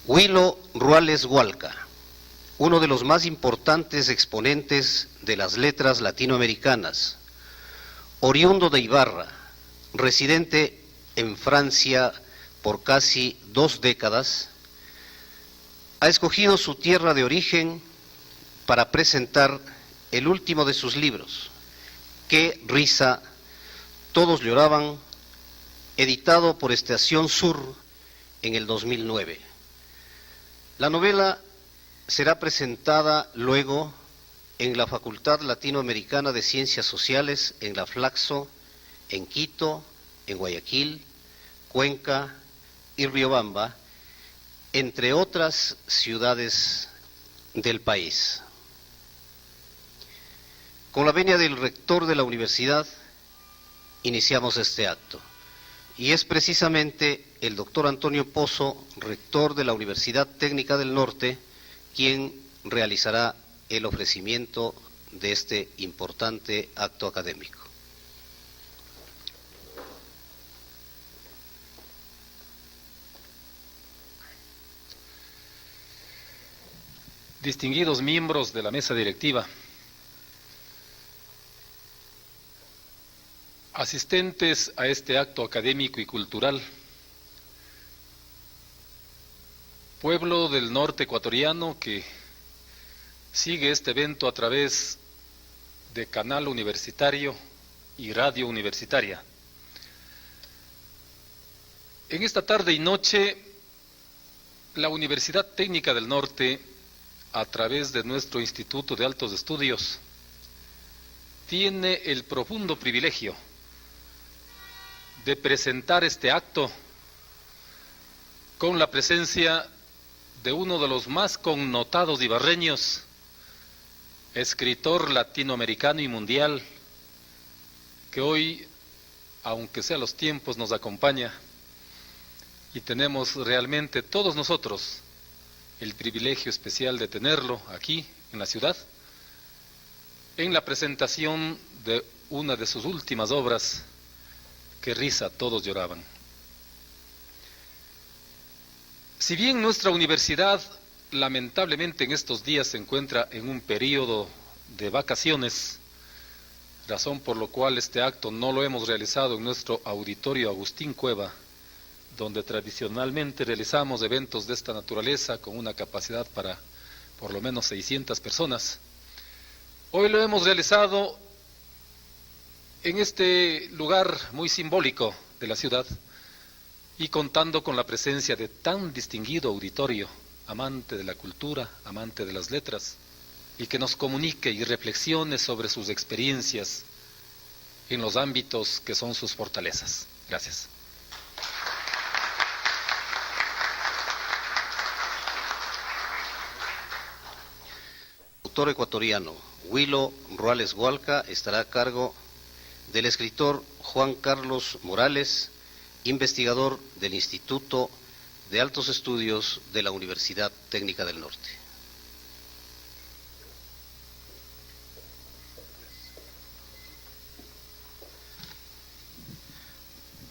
Huilo Ruales Hualca, uno de los más importantes exponentes de las letras latinoamericanas, oriundo de Ibarra, residente en Francia por casi 2 décadas, ha escogido su tierra de origen para presentar el último de sus libros, Qué risa, todos lloraban, editado por Estación Sur en el 2009. La novela será presentada luego en la Facultad Latinoamericana de Ciencias Sociales, en la Flaxo, en Quito, en Guayaquil, Cuenca y Riobamba, entre otras ciudades del país. Con la venia del rector de la universidad, iniciamos este acto. Y es precisamente el doctor Antonio Pozo, rector de la Universidad Técnica del Norte, quien realizará el ofrecimiento de este importante acto académico. Distinguidos miembros de la mesa directiva, asistentes a este acto académico y cultural, pueblo del norte ecuatoriano que sigue este evento a través de canal universitario y radio universitaria. En esta tarde y noche, la Universidad Técnica del Norte, a través de nuestro Instituto de Altos Estudios, tiene el profundo privilegio de presentar este acto con la presencia de uno de los más connotados ibarreños, escritor latinoamericano y mundial, que hoy, aunque sea los tiempos, nos acompaña, y tenemos realmente todos nosotros el privilegio especial de tenerlo aquí en la ciudad, en la presentación de una de sus últimas obras, Qué risa, todos lloraban. Si bien nuestra universidad lamentablemente en estos días se encuentra en un periodo de vacaciones, razón por lo cual este acto no lo hemos realizado en nuestro auditorio Agustín Cueva, donde tradicionalmente realizamos eventos de esta naturaleza con una capacidad para por lo menos 600 personas. Hoy lo hemos realizado en este lugar muy simbólico de la ciudad y contando con la presencia de tan distinguido auditorio, amante de la cultura, amante de las letras, y que nos comunique y reflexione sobre sus experiencias en los ámbitos que son sus fortalezas. Gracias. Autor ecuatoriano Huilo Ruales Hualca estará a cargo del escritor Juan Carlos Morales, investigador del Instituto de Altos Estudios de la Universidad Técnica del Norte.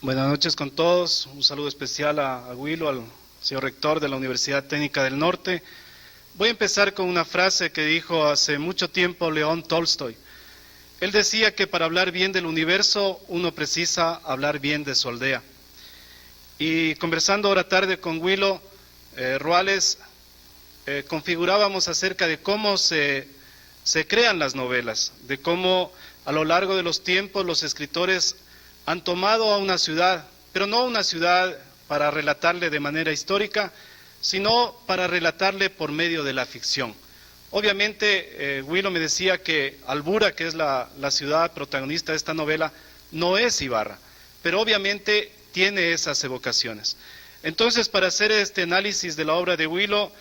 Buenas noches con todos, un saludo especial a Huilo, al señor rector de la Universidad Técnica del Norte. Voy a empezar con una frase que dijo hace mucho tiempo León Tolstoy. Él decía que para hablar bien del universo uno precisa hablar bien de su aldea. Y conversando ahora tarde con Huilo Ruales, configurábamos acerca de cómo se crean las novelas, de cómo a lo largo de los tiempos los escritores han tomado a una ciudad, pero no una ciudad para relatarle de manera histórica, sino para relatarle por medio de la ficción. Obviamente, Huilo me decía que Albura, que es la ciudad protagonista de esta novela, no es Ibarra, pero obviamente tiene esas evocaciones. Entonces, para hacer este análisis de la obra de Huilo,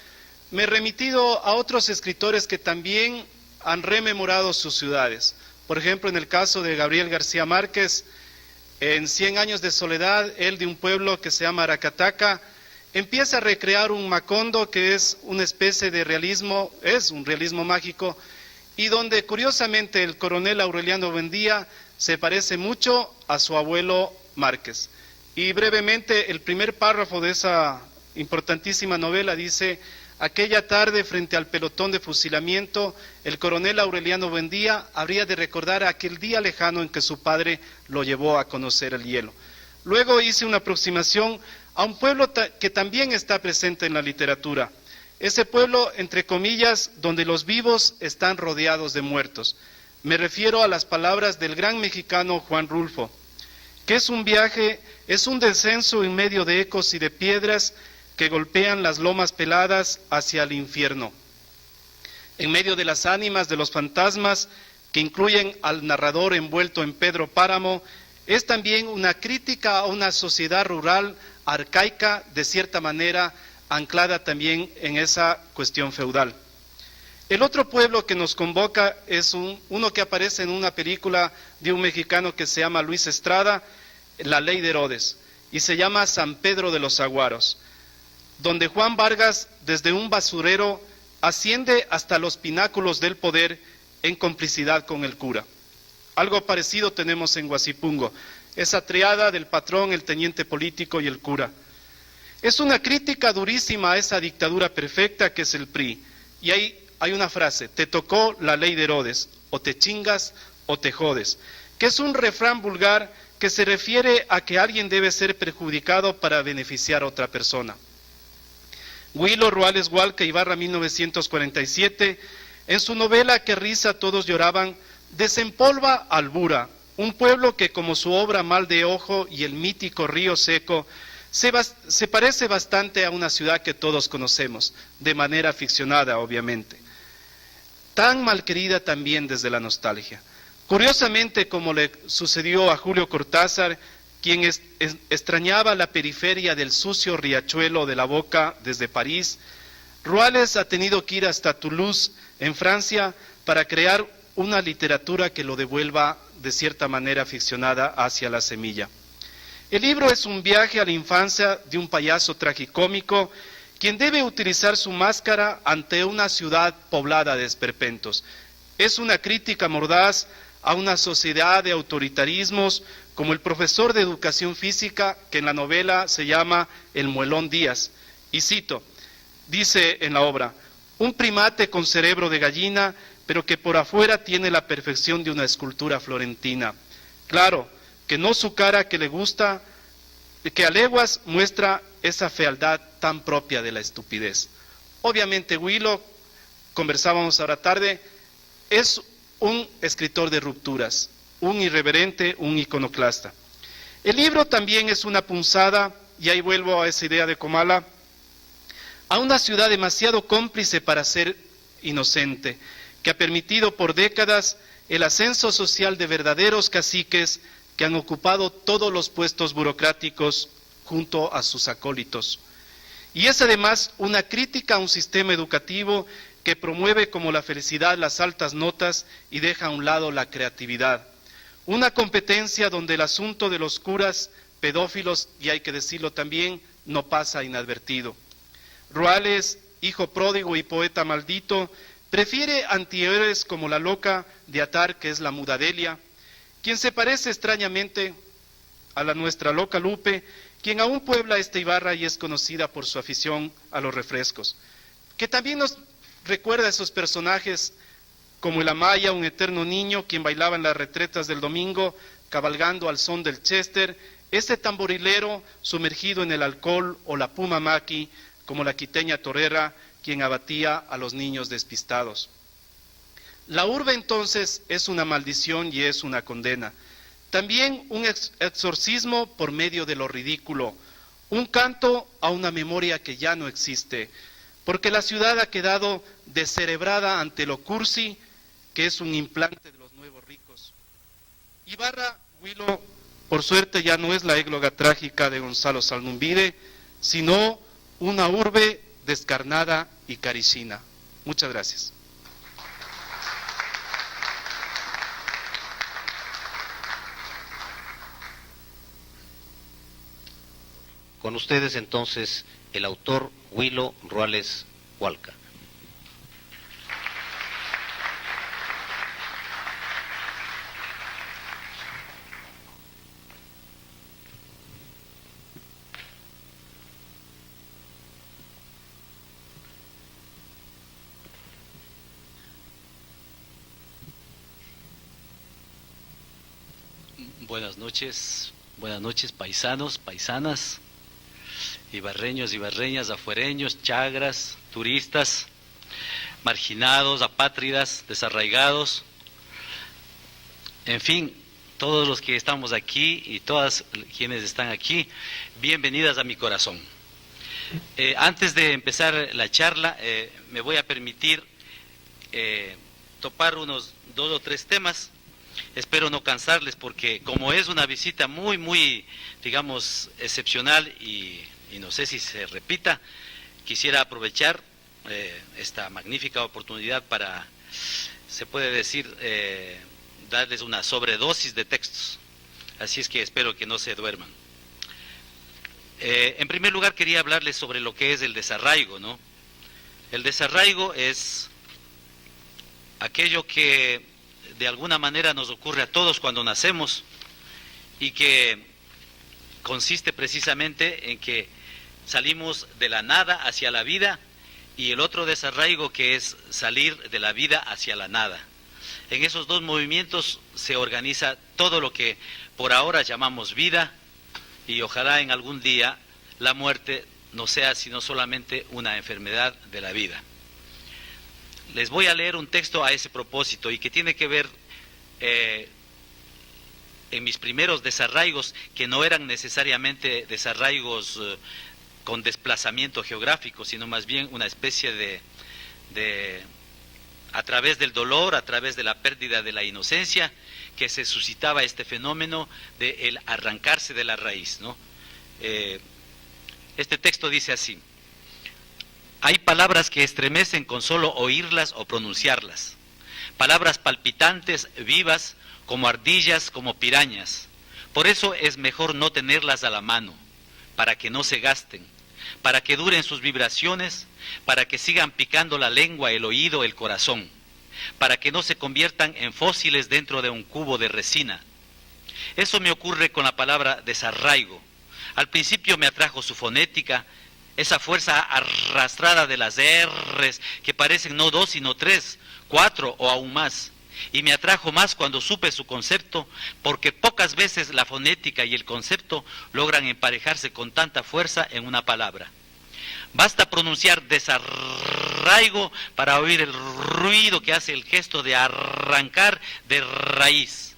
me he remitido a otros escritores que también han rememorado sus ciudades. Por ejemplo, en el caso de Gabriel García Márquez, en 100 años de soledad, él de un pueblo que se llama Aracataca, empieza a recrear un Macondo que es una especie de realismo, es un realismo mágico, y donde curiosamente el coronel Aureliano Buendía se parece mucho a su abuelo Márquez. Y brevemente, el primer párrafo de esa importantísima novela, dice: aquella tarde, frente al pelotón de fusilamiento, el coronel Aureliano Buendía habría de recordar aquel día lejano en que su padre lo llevó a conocer el hielo. Luego hice una aproximación a un pueblo que también está presente en la literatura. Ese pueblo, entre comillas, donde los vivos están rodeados de muertos. Me refiero a las palabras del gran mexicano Juan Rulfo, que es un viaje, es un descenso en medio de ecos y de piedras que golpean las lomas peladas hacia el infierno. En medio de las ánimas de los fantasmas que incluyen al narrador envuelto en Pedro Páramo, es también una crítica a una sociedad rural arcaica, de cierta manera anclada también en esa cuestión feudal. El otro pueblo que nos convoca es uno que aparece en una película de un mexicano que se llama Luis Estrada, La Ley de Herodes, y se llama San Pedro de los Aguaros, donde Juan Vargas, desde un basurero, asciende hasta los pináculos del poder en complicidad con el cura. Algo parecido tenemos en Huasipungo, esa triada del patrón, el teniente político y el cura. Es una crítica durísima a esa dictadura perfecta que es el PRI. Y ahí hay una frase: te tocó la ley de Herodes, o te chingas o te jodes, que es un refrán vulgar que se refiere a que alguien debe ser perjudicado para beneficiar a otra persona. Huilo Ruales Hualca Ibarra, 1947, en su novela Que risa todos lloraban, desempolva Albura, un pueblo que, como su obra Mal de Ojo y el mítico Río Seco, se parece bastante a una ciudad que todos conocemos, de manera ficcionada, obviamente. Tan malquerida también desde la nostalgia. Curiosamente, como le sucedió a Julio Cortázar, quien extrañaba la periferia del sucio riachuelo de la Boca desde París, Ruales ha tenido que ir hasta Toulouse, en Francia, para crear una literatura que lo devuelva de cierta manera ficcionada hacia la semilla. El libro es un viaje a la infancia de un payaso tragicómico quien debe utilizar su máscara ante una ciudad poblada de esperpentos. Es una crítica mordaz a una sociedad de autoritarismos, como el profesor de educación física, que en la novela se llama El Muelón Díaz. Y cito, dice en la obra: un primate con cerebro de gallina, pero que por afuera tiene la perfección de una escultura florentina. Claro, que no su cara que le gusta, que a leguas muestra esa fealdad tan propia de la estupidez. Obviamente Huilo, conversábamos ahora tarde, es un escritor de rupturas, un irreverente, un iconoclasta. El libro también es una punzada, y ahí vuelvo a esa idea de Comala, a una ciudad demasiado cómplice para ser inocente, que ha permitido por décadas el ascenso social de verdaderos caciques que han ocupado todos los puestos burocráticos junto a sus acólitos. Y es además una crítica a un sistema educativo que promueve como la felicidad las altas notas y deja a un lado la creatividad. Una competencia donde el asunto de los curas pedófilos, y hay que decirlo también, no pasa inadvertido. Ruales, hijo pródigo y poeta maldito, prefiere antihéroes como la loca de Atar, que es la Mudadelia, quien se parece extrañamente a la nuestra loca Lupe, quien aún puebla esta Ibarra y es conocida por su afición a los refrescos, que también nos recuerda a esos personajes como el Amaya, un eterno niño, quien bailaba en las retretas del domingo, cabalgando al son del Chester, ese tamborilero sumergido en el alcohol, o la Puma Maqui, como la quiteña torera, quien abatía a los niños despistados. La urbe entonces es una maldición y es una condena. También un exorcismo por medio de lo ridículo, un canto a una memoria que ya no existe, porque la ciudad ha quedado descerebrada ante lo cursi, que es un implante de los nuevos ricos. Ibarra, Huilo, por suerte ya no es la égloga trágica de Gonzalo Salnumbide, sino una urbe descarnada y caricina. Muchas gracias. Con ustedes entonces el autor Huilo Ruales Hualca. Buenas noches paisanos, paisanas, ibarreños, ibarreñas, afuereños, chagras, turistas, marginados, apátridas, desarraigados, en fin, todos los que estamos aquí y todas quienes están aquí, bienvenidas a mi corazón. Antes de empezar la charla, me voy a permitir topar unos 2 o 3 temas. Espero no cansarles porque como es una visita muy, digamos, excepcional y no sé si se repita, quisiera aprovechar esta magnífica oportunidad para, se puede decir, darles una sobredosis de textos. Así es que espero que no se duerman. En primer lugar quería hablarles sobre lo que es el desarraigo, ¿no? El desarraigo es aquello que de alguna manera nos ocurre a todos cuando nacemos y que consiste precisamente en que salimos de la nada hacia la vida, y el otro desarraigo que es salir de la vida hacia la nada. En esos 2 movimientos se organiza todo lo que por ahora llamamos vida, y ojalá en algún día la muerte no sea sino solamente una enfermedad de la vida. Les voy a leer un texto a ese propósito y que tiene que ver en mis primeros desarraigos, que no eran necesariamente desarraigos con desplazamiento geográfico, sino más bien una especie de a través del dolor, a través de la pérdida de la inocencia, que se suscitaba este fenómeno de el arrancarse de la raíz, ¿no? Este texto dice así: hay palabras que estremecen con solo oírlas o pronunciarlas, palabras palpitantes, vivas, como ardillas, como pirañas. Por eso es mejor no tenerlas a la mano, para que no se gasten, para que duren sus vibraciones, para que sigan picando la lengua, el oído, el corazón, para que no se conviertan en fósiles dentro de un cubo de resina. Eso me ocurre con la palabra desarraigo. Al principio me atrajo su fonética, esa fuerza arrastrada de las R's que parecen no 2 sino 3, 4 o aún más. Y me atrajo más cuando supe su concepto, porque pocas veces la fonética y el concepto logran emparejarse con tanta fuerza en una palabra. Basta pronunciar desarraigo para oír el ruido que hace el gesto de arrancar de raíz.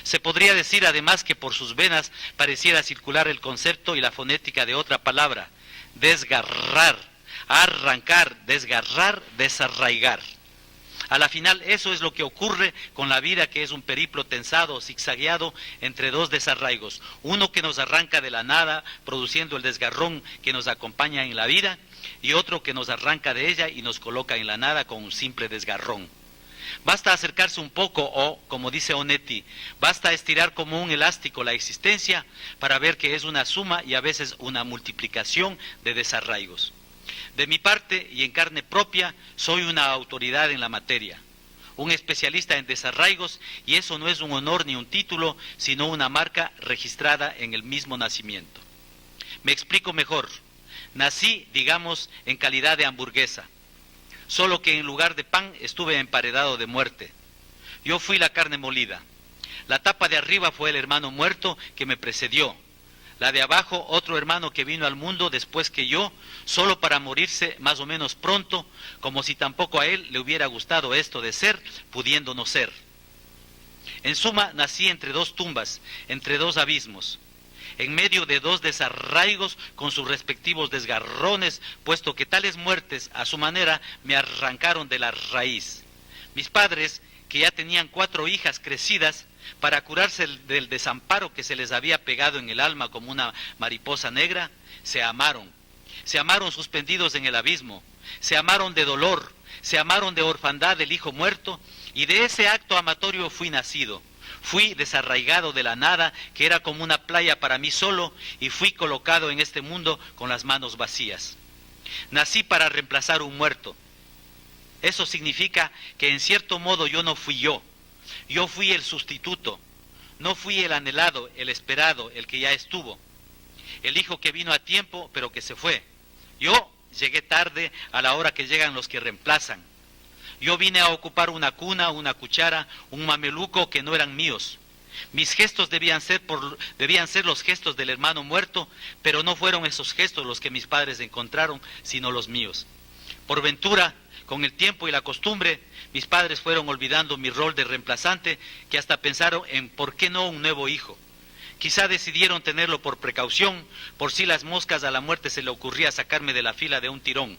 Se podría decir además que por sus venas pareciera circular el concepto y la fonética de otra palabra: desgarrar, arrancar, desgarrar, desarraigar. A la final eso es lo que ocurre con la vida, que es un periplo tensado, zigzagueado entre 2 desarraigos. Uno que nos arranca de la nada, produciendo el desgarrón que nos acompaña en la vida, y otro que nos arranca de ella y nos coloca en la nada con un simple desgarrón. Basta acercarse un poco o, como dice Onetti, basta estirar como un elástico la existencia para ver que es una suma y a veces una multiplicación de desarraigos. De mi parte, y en carne propia, soy una autoridad en la materia, un especialista en desarraigos, y eso no es un honor ni un título, sino una marca registrada en el mismo nacimiento. Me explico mejor. Nací, digamos, en calidad de hamburguesa, solo que en lugar de pan estuve emparedado de muerte. Yo fui la carne molida. La tapa de arriba fue el hermano muerto que me precedió. La de abajo, otro hermano que vino al mundo después que yo, solo para morirse más o menos pronto, como si tampoco a él le hubiera gustado esto de ser, pudiendo no ser. En suma, nací entre 2 tumbas, entre 2 abismos, en medio de 2 desarraigos con sus respectivos desgarrones, puesto que tales muertes, a su manera, me arrancaron de la raíz. Mis padres, que ya tenían 4 hijas crecidas, para curarse del desamparo que se les había pegado en el alma como una mariposa negra, se amaron suspendidos en el abismo, se amaron de dolor, se amaron de orfandad del hijo muerto, y de ese acto amatorio fui nacido. Fui desarraigado de la nada, que era como una playa para mí solo, y fui colocado en este mundo con las manos vacías. Nací para reemplazar un muerto. Eso significa que en cierto modo yo no fui yo. Yo fui el sustituto, no fui el anhelado, el esperado, el que ya estuvo, el hijo que vino a tiempo pero que se fue. Yo llegué tarde, a la hora que llegan los que reemplazan. Yo vine a ocupar una cuna, una cuchara, un mameluco que no eran míos. Mis gestos debían ser los gestos del hermano muerto, pero no fueron esos gestos los que mis padres encontraron, sino los míos. Por ventura, con el tiempo y la costumbre, mis padres fueron olvidando mi rol de reemplazante, que hasta pensaron en ¿por qué no un nuevo hijo? Quizá decidieron tenerlo por precaución, por si las moscas a la muerte se le ocurría sacarme de la fila de un tirón,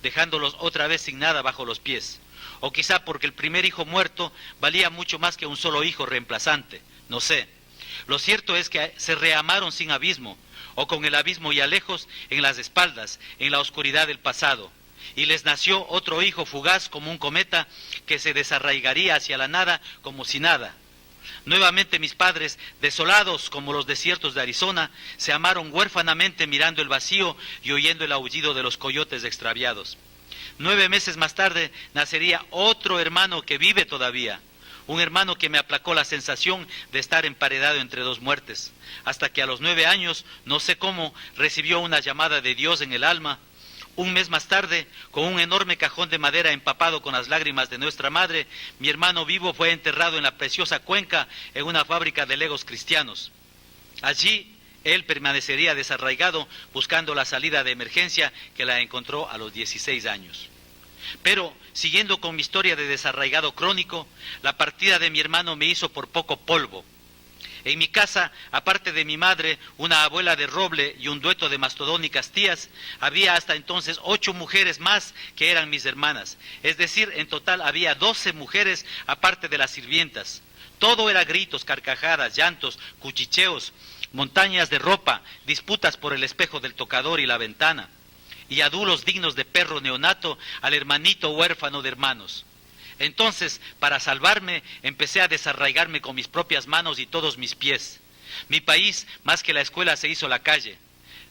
dejándolos otra vez sin nada bajo los pies. O quizá porque el primer hijo muerto valía mucho más que un solo hijo reemplazante, no sé. Lo cierto es que se reamaron sin abismo, o con el abismo ya lejos, en las espaldas, en la oscuridad del pasado. Y les nació otro hijo fugaz como un cometa que se desarraigaría hacia la nada como si nada. Nuevamente mis padres, desolados como los desiertos de Arizona, se amaron huérfanamente mirando el vacío y oyendo el aullido de los coyotes extraviados. 9 meses más tarde nacería otro hermano que vive todavía, un hermano que me aplacó la sensación de estar emparedado entre dos muertes, hasta que a los 9 años, no sé cómo, recibió una llamada de Dios en el alma. Un mes más tarde, con un enorme cajón de madera empapado con las lágrimas de nuestra madre, mi hermano vivo fue enterrado en la preciosa Cuenca en una fábrica de legos cristianos. Allí él permanecería desarraigado buscando la salida de emergencia que la encontró a los 16 años. Pero, siguiendo con mi historia de desarraigado crónico, la partida de mi hermano me hizo por poco polvo. En mi casa, aparte de mi madre, una abuela de roble y un dueto de mastodónicas tías, había hasta entonces 8 mujeres más que eran mis hermanas. Es decir, en total había 12 mujeres aparte de las sirvientas. Todo era gritos, carcajadas, llantos, cuchicheos, montañas de ropa, disputas por el espejo del tocador y la ventana, y adulos dignos de perro neonato al hermanito huérfano de hermanos. Entonces, para salvarme, empecé a desarraigarme con mis propias manos y todos mis pies. Mi país, más que la escuela, se hizo la calle.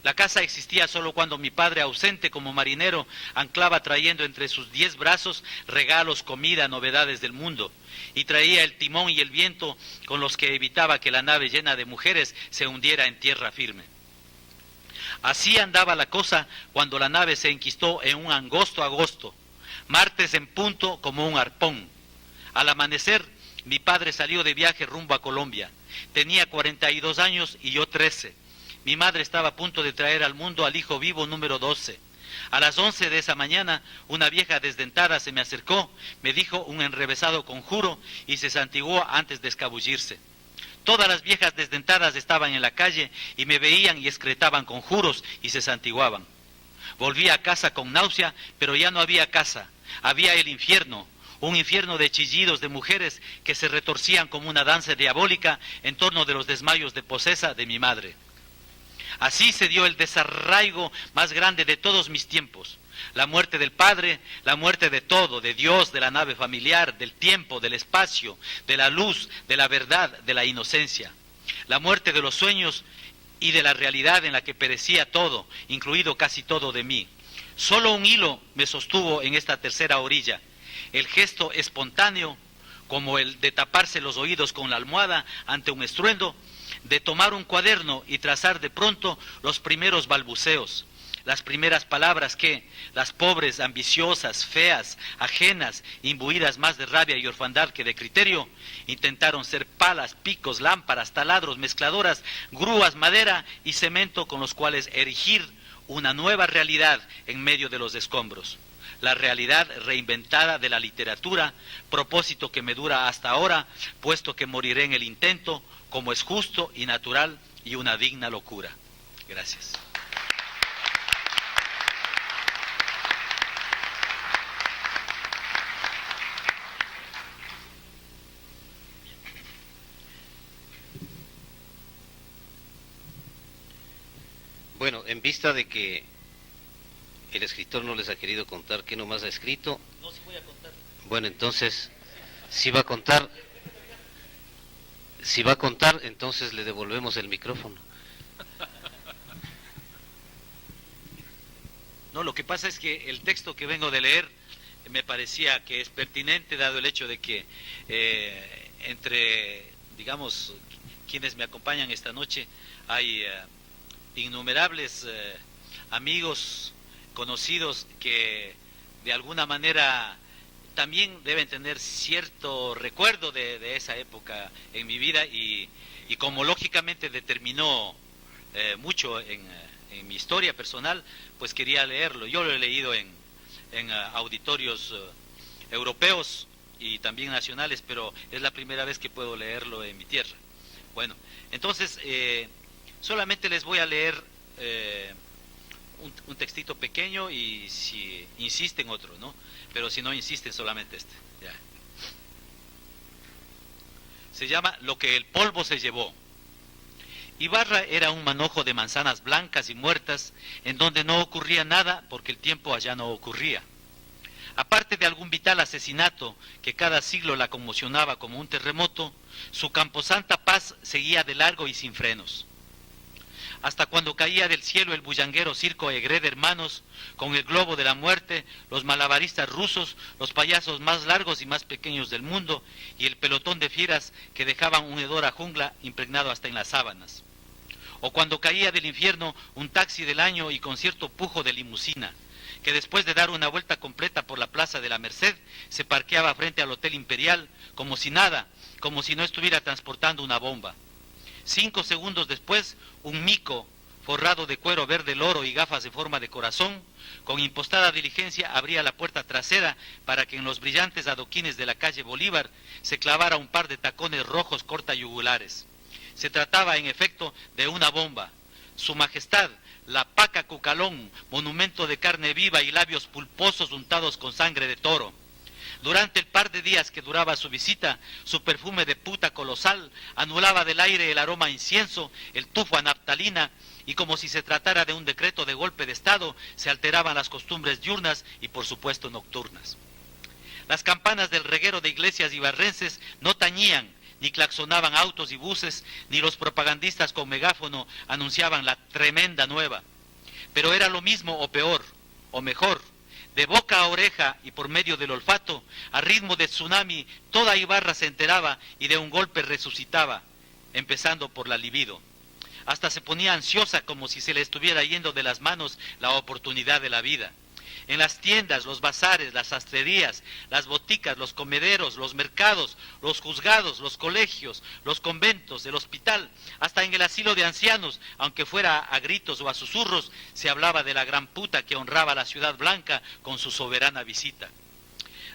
La casa existía solo cuando mi padre, ausente como marinero, anclaba trayendo entre sus 10 brazos regalos, comida, novedades del mundo, y traía el timón y el viento con los que evitaba que la nave llena de mujeres se hundiera en tierra firme. Así andaba la cosa cuando la nave se enquistó en un angosto agosto, martes en punto como un arpón. Al amanecer, mi padre salió de viaje rumbo a Colombia. Tenía 42 años y yo 13. Mi madre estaba a punto de traer al mundo al hijo vivo número 12. A las 11 de esa mañana, una vieja desdentada se me acercó, me dijo un enrevesado conjuro y se santiguó antes de escabullirse. Todas las viejas desdentadas estaban en la calle y me veían y excretaban conjuros y se santiguaban. Volví a casa con náusea, pero ya no había casa. Había el infierno, un infierno de chillidos de mujeres que se retorcían como una danza diabólica en torno de los desmayos de posesa de mi madre. Así se dio el desarraigo más grande de todos mis tiempos. La muerte del padre, la muerte de todo, de Dios, de la nave familiar, del tiempo, del espacio, de la luz, de la verdad, de la inocencia. La muerte de los sueños y de la realidad en la que perecía todo, incluido casi todo de mí. Solo un hilo me sostuvo en esta tercera orilla, el gesto espontáneo, como el de taparse los oídos con la almohada ante un estruendo, de tomar un cuaderno y trazar de pronto los primeros balbuceos, las primeras palabras que las pobres, ambiciosas, feas, ajenas, imbuidas más de rabia y orfandad que de criterio, intentaron ser palas, picos, lámparas, taladros, mezcladoras, grúas, madera y cemento con los cuales erigir una nueva realidad en medio de los escombros. La realidad reinventada de la literatura, propósito que me dura hasta ahora, puesto que moriré en el intento, como es justo y natural y una digna locura. Gracias. Bueno, en vista de que el escritor no les ha querido contar qué nomás ha escrito. No, sí voy a contar. Bueno, entonces, si va a contar, entonces le devolvemos el micrófono. No, lo que pasa es que el texto que vengo de leer me parecía que es pertinente, dado el hecho de que entre, digamos, quienes me acompañan esta noche, hay innumerables amigos, conocidos que de alguna manera también deben tener cierto recuerdo de esa época en mi vida y como lógicamente determinó mucho en mi historia personal, pues quería leerlo. Yo lo he leído en auditorios europeos y también nacionales, pero es la primera vez que puedo leerlo en mi tierra. Bueno, entonces solamente les voy a leer un textito pequeño y si insisten otro, ¿no? Pero si no insisten solamente este. Ya. Se llama Lo que el polvo se llevó. Ibarra era un manojo de manzanas blancas y muertas en donde no ocurría nada porque el tiempo allá no ocurría. Aparte de algún vital asesinato que cada siglo la conmocionaba como un terremoto, su camposanta paz seguía de largo y sin frenos. Hasta cuando caía del cielo el bullanguero circo Egre de hermanos, con el globo de la muerte, los malabaristas rusos, los payasos más largos y más pequeños del mundo, y el pelotón de fieras que dejaban un hedor a jungla impregnado hasta en las sábanas. O cuando caía del infierno un taxi del año y con cierto pujo de limusina, que después de dar una vuelta completa por la Plaza de la Merced, se parqueaba frente al Hotel Imperial, como si nada, como si no estuviera transportando una bomba. 5 segundos después, un mico, forrado de cuero verde loro y gafas de forma de corazón, con impostada diligencia abría la puerta trasera para que en los brillantes adoquines de la calle Bolívar se clavara un par de tacones rojos cortayugulares. Se trataba, en efecto, de una bomba. Su Majestad, la Paca Cucalón, monumento de carne viva y labios pulposos untados con sangre de toro. Durante el par de días que duraba su visita, su perfume de puta colosal anulaba del aire el aroma a incienso, el tufo a naftalina, y como si se tratara de un decreto de golpe de Estado, se alteraban las costumbres diurnas y por supuesto nocturnas. Las campanas del reguero de iglesias ibarrenses no tañían, ni claxonaban autos y buses, ni los propagandistas con megáfono anunciaban la tremenda nueva. Pero era lo mismo o peor, o mejor. De boca a oreja y por medio del olfato, a ritmo de tsunami, toda Ibarra se enteraba y de un golpe resucitaba, empezando por la libido. Hasta se ponía ansiosa como si se le estuviera yendo de las manos la oportunidad de la vida. En las tiendas, los bazares, las sastrerías, las boticas, los comederos, los mercados, los juzgados, los colegios, los conventos, el hospital, hasta en el asilo de ancianos, aunque fuera a gritos o a susurros, se hablaba de la gran puta que honraba a la ciudad blanca con su soberana visita.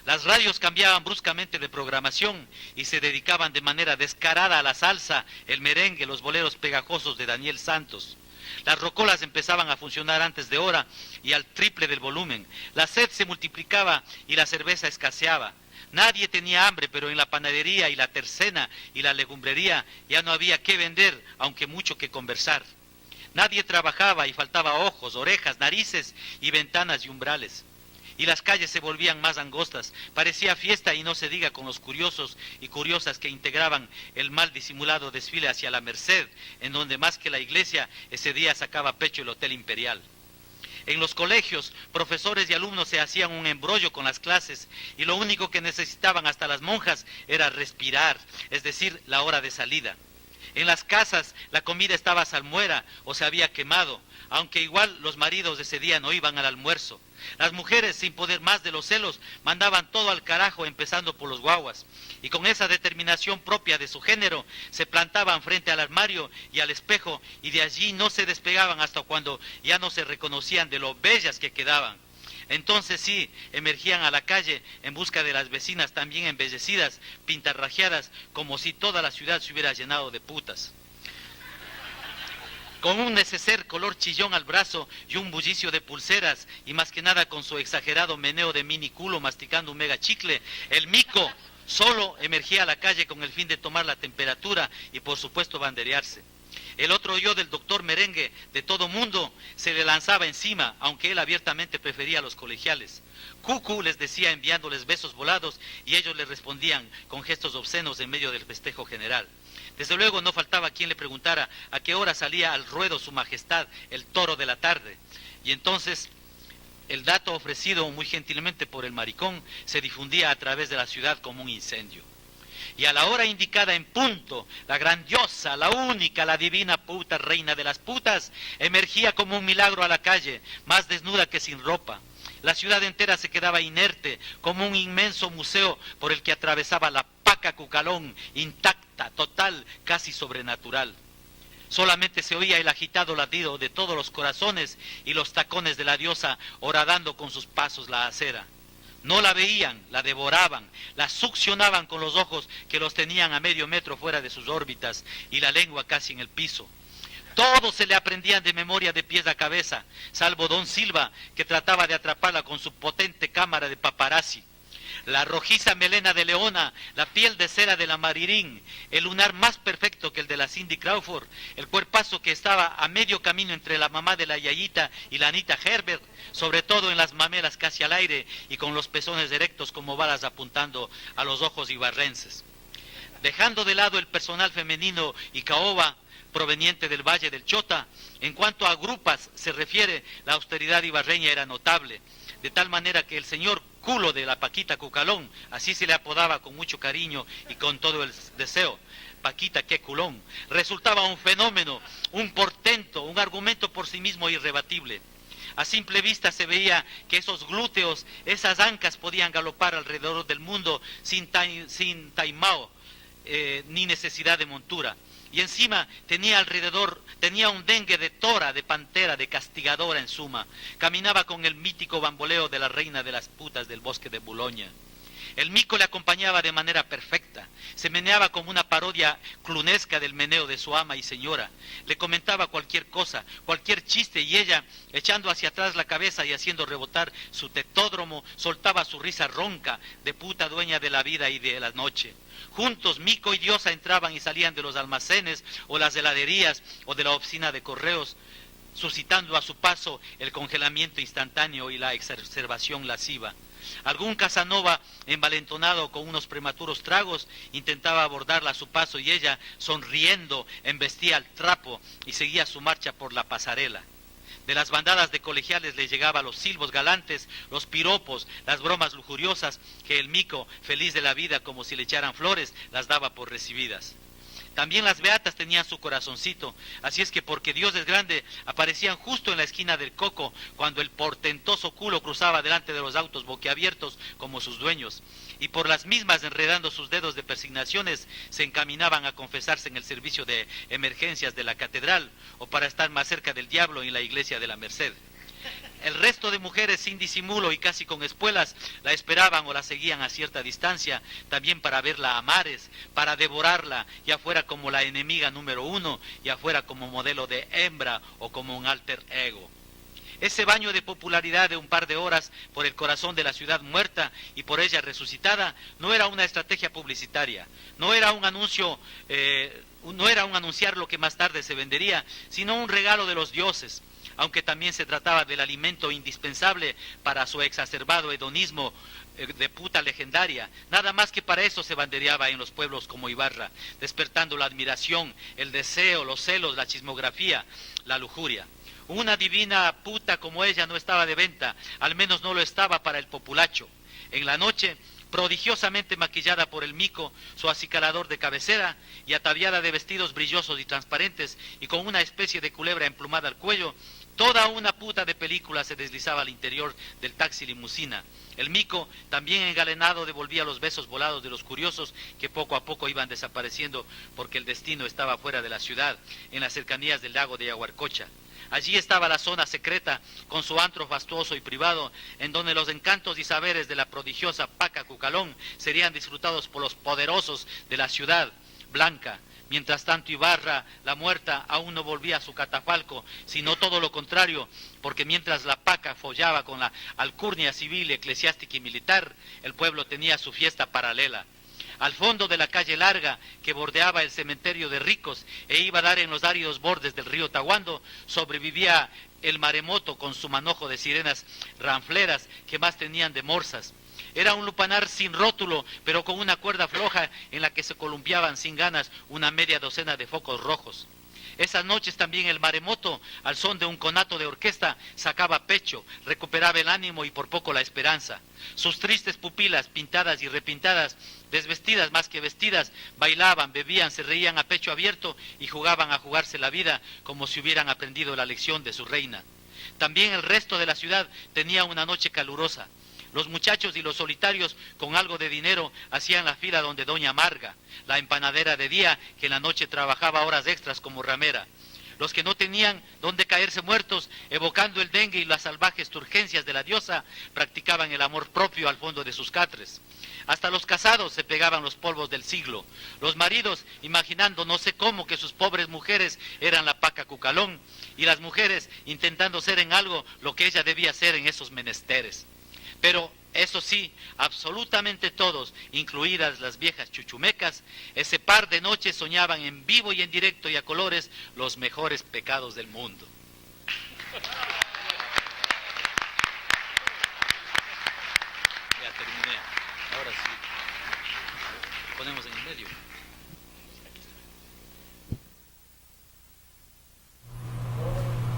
Las radios cambiaban bruscamente de programación y se dedicaban de manera descarada a la salsa, el merengue, los boleros pegajosos de Daniel Santos. Las rocolas empezaban a funcionar antes de hora y al triple del volumen. La sed se multiplicaba y la cerveza escaseaba. Nadie tenía hambre, pero en la panadería y la tercena y la legumbrería ya no había qué vender, aunque mucho que conversar. Nadie trabajaba y faltaba ojos, orejas, narices y ventanas y umbrales. Y las calles se volvían más angostas, parecía fiesta y no se diga con los curiosos y curiosas que integraban el mal disimulado desfile hacia la Merced, en donde más que la iglesia ese día sacaba pecho el Hotel Imperial. En los colegios, profesores y alumnos se hacían un embrollo con las clases y lo único que necesitaban hasta las monjas era respirar, es decir, la hora de salida. En las casas la comida estaba salmuera o se había quemado, aunque igual los maridos de ese día no iban al almuerzo. Las mujeres, sin poder más de los celos, mandaban todo al carajo, empezando por los guaguas. Y con esa determinación propia de su género, se plantaban frente al armario y al espejo, y de allí no se despegaban hasta cuando ya no se reconocían de lo bellas que quedaban. Entonces sí, emergían a la calle en busca de las vecinas también embellecidas, pintarrajeadas, como si toda la ciudad se hubiera llenado de putas. Con un neceser color chillón al brazo y un bullicio de pulseras, y más que nada con su exagerado meneo de mini culo masticando un mega chicle, el mico solo emergía a la calle con el fin de tomar la temperatura y por supuesto banderearse. El otro yo del doctor Merengue de todo mundo se le lanzaba encima, aunque él abiertamente prefería a los colegiales. Cucu les decía enviándoles besos volados y ellos le respondían con gestos obscenos en medio del festejo general. Desde luego no faltaba quien le preguntara a qué hora salía al ruedo su majestad, el toro de la tarde. Y entonces el dato ofrecido muy gentilmente por el maricón se difundía a través de la ciudad como un incendio. Y a la hora indicada en punto, la grandiosa, la única, la divina puta, reina de las putas, emergía como un milagro a la calle, más desnuda que sin ropa. La ciudad entera se quedaba inerte, como un inmenso museo por el que atravesaba la Paca Cucalón, intacta, total, casi sobrenatural. Solamente se oía el agitado latido de todos los corazones y los tacones de la diosa horadando con sus pasos la acera. No la veían, la devoraban, la succionaban con los ojos que los tenían a medio metro fuera de sus órbitas y la lengua casi en el piso. Todos se le aprendían de memoria de pies a cabeza, salvo don Silva, que trataba de atraparla con su potente cámara de paparazzi. La rojiza melena de Leona, la piel de cera de la Marirín, el lunar más perfecto que el de la Cindy Crawford, el cuerpazo que estaba a medio camino entre la mamá de la Yayita y la Anita Herbert, sobre todo en las mamelas casi al aire y con los pezones erectos como balas apuntando a los ojos ibarrenses. Dejando de lado el personal femenino y caoba, proveniente del Valle del Chota, en cuanto a grupas se refiere, la austeridad ibarreña era notable, de tal manera que el señor Culo de la Paquita Cucalón, así se le apodaba con mucho cariño y con todo el deseo, Paquita qué culón, resultaba un fenómeno, un portento, un argumento por sí mismo irrebatible. A simple vista se veía que esos glúteos, esas ancas podían galopar alrededor del mundo sin taimao, ni necesidad de montura. Y encima tenía un dengue de tora, de pantera, de castigadora en suma. Caminaba con el mítico bamboleo de la reina de las putas del bosque de Buloña. El mico le acompañaba de manera perfecta, se meneaba como una parodia clunesca del meneo de su ama y señora, le comentaba cualquier cosa, cualquier chiste y ella, echando hacia atrás la cabeza y haciendo rebotar su tetódromo, soltaba su risa ronca de puta dueña de la vida y de la noche. Juntos, mico y diosa entraban y salían de los almacenes o las heladerías o de la oficina de correos, suscitando a su paso el congelamiento instantáneo y la exacerbación lasciva. Algún Casanova, envalentonado con unos prematuros tragos, intentaba abordarla a su paso y ella, sonriendo, embestía al trapo y seguía su marcha por la pasarela. De las bandadas de colegiales le llegaban los silbos galantes, los piropos, las bromas lujuriosas que el mico, feliz de la vida como si le echaran flores, las daba por recibidas. También las beatas tenían su corazoncito, así es que porque Dios es grande, aparecían justo en la esquina del coco, cuando el portentoso culo cruzaba delante de los autos boquiabiertos como sus dueños, y por las mismas, enredando sus dedos de persignaciones, se encaminaban a confesarse en el servicio de emergencias de la catedral, o para estar más cerca del diablo en la iglesia de la Merced. El resto de mujeres sin disimulo y casi con espuelas la esperaban o la seguían a cierta distancia, también para verla a mares, para devorarla, ya fuera como la enemiga número 1, ya fuera como modelo de hembra o como un alter ego. Ese baño de popularidad de un par de horas por el corazón de la ciudad muerta y por ella resucitada no era una estrategia publicitaria, no era un anuncio, no era un anunciar lo que más tarde se vendería, sino un regalo de los dioses. Aunque también se trataba del alimento indispensable para su exacerbado hedonismo de puta legendaria, nada más que para eso se bandereaba en los pueblos como Ibarra, despertando la admiración, el deseo, los celos, la chismografía, la lujuria. Una divina puta como ella no estaba de venta, al menos no lo estaba para el populacho. En la noche, prodigiosamente maquillada por el mico, su acicalador de cabecera, y ataviada de vestidos brillosos y transparentes, y con una especie de culebra emplumada al cuello, toda una puta de película se deslizaba al interior del taxi limusina. El mico, también engalenado, devolvía los besos volados de los curiosos que poco a poco iban desapareciendo porque el destino estaba fuera de la ciudad, en las cercanías del lago de Yaguarcocha. Allí estaba la zona secreta, con su antro fastuoso y privado, en donde los encantos y saberes de la prodigiosa Paca Cucalón serían disfrutados por los poderosos de la ciudad blanca. Mientras tanto Ibarra, la muerta, aún no volvía a su catafalco, sino todo lo contrario, porque mientras la Paca follaba con la alcurnia civil, eclesiástica y militar, el pueblo tenía su fiesta paralela. Al fondo de la calle larga que bordeaba el cementerio de ricos e iba a dar en los áridos bordes del río Tahuando, sobrevivía el maremoto con su manojo de sirenas ranfleras que más tenían de morsas. Era un lupanar sin rótulo, pero con una cuerda floja en la que se columpiaban sin ganas una media docena de focos rojos. Esas noches también el maremoto, al son de un conato de orquesta, sacaba pecho, recuperaba el ánimo y por poco la esperanza. Sus tristes pupilas, pintadas y repintadas, desvestidas más que vestidas, bailaban, bebían, se reían a pecho abierto y jugaban a jugarse la vida como si hubieran aprendido la lección de su reina. También el resto de la ciudad tenía una noche calurosa. Los muchachos y los solitarios con algo de dinero hacían la fila donde doña Marga, la empanadera de día, que en la noche trabajaba horas extras como ramera. Los que no tenían donde caerse muertos, evocando el dengue y las salvajes turgencias de la diosa, practicaban el amor propio al fondo de sus catres. Hasta los casados se pegaban los polvos del siglo. Los maridos, imaginando no sé cómo que sus pobres mujeres eran la paca cucalón, y las mujeres intentando ser en algo lo que ella debía ser en esos menesteres. Pero, eso sí, absolutamente todos, incluidas las viejas chuchumecas, ese par de noches soñaban en vivo y en directo y a colores los mejores pecados del mundo. Ya terminé. Ahora sí. Ponemos en el medio.